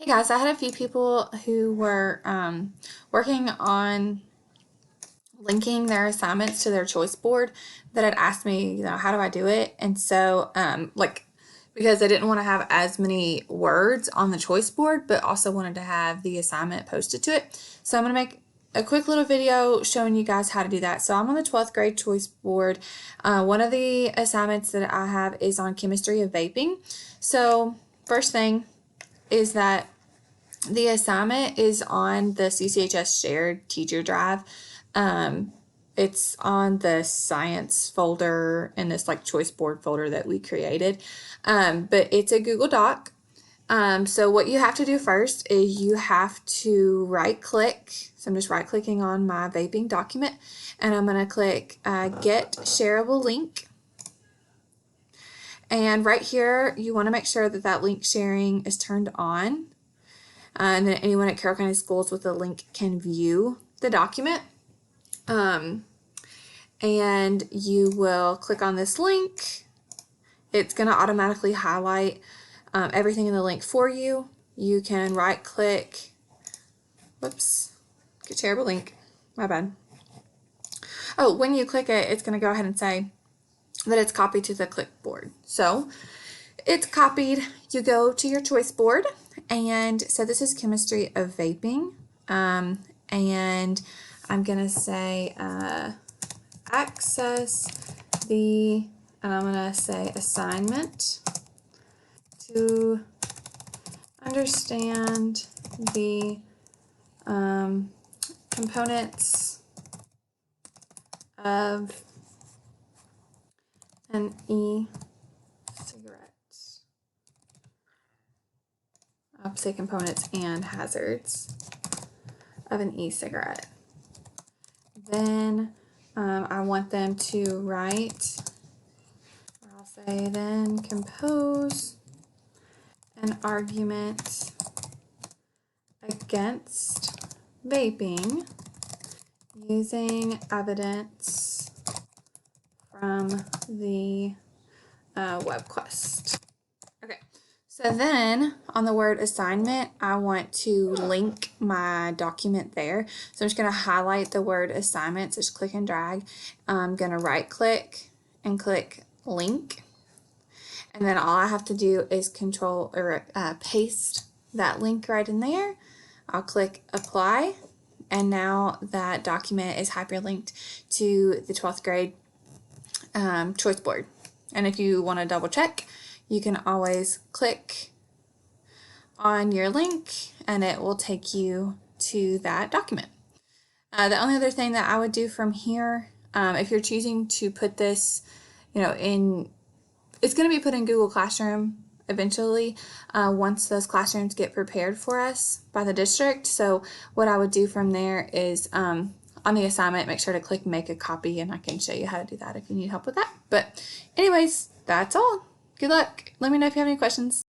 Hey guys, I had a few people who were working on linking their assignments to their choice board that had asked me, how do I do it? And so, because I didn't want to have as many words on the choice board, but also wanted to have the assignment posted to it. So I'm going to make a quick little video showing you guys how to do that. So I'm on the 12th grade choice board. One of the assignments that I have is on chemistry of vaping. So first thing is that the assignment is on the CCHS shared teacher drive. It's on the science folder in this choice board folder that we created. But it's a Google Doc. So what you have to do first is you have to right click. So I'm just right clicking on my vaping document and I'm going to click get shareable link. And right here, you want to make sure that that link sharing is turned on. And then anyone at Carroll County Schools with a link can view the document. And you will click on this link. It's going to automatically highlight everything in the link for you. You can right click, whoops, get shareable link, my bad. Oh, when you click it, it's going to go ahead and say that it's copied to the clipboard. So it's copied. You go to your choice board, and so this is chemistry of vaping, and I'm gonna say access the, and I'm gonna say assignment to understand the components of an e-cigarette. I'll say components and hazards of an e-cigarette. Then I want them to write, I'll say then compose an argument against vaping using evidence from the WebQuest. Okay, so then on the word assignment, I want to link my document there. So I'm just going to highlight the word assignment, so just click and drag. I'm going to right click and click link. And then all I have to do is control or paste that link right in there. I'll click apply. And now that document is hyperlinked to the 12th grade choice board. And if you want to double check, you can always click on your link and it will take you to that document. The only other thing that I would do from here, if you're choosing to put this, in, it's going to be put in Google Classroom eventually once those classrooms get prepared for us by the district. So what I would do from there is on the assignment, make sure to click make a copy, and I can show you how to do that if you need help with that. But anyways, that's all. Good luck. Let me know if you have any questions.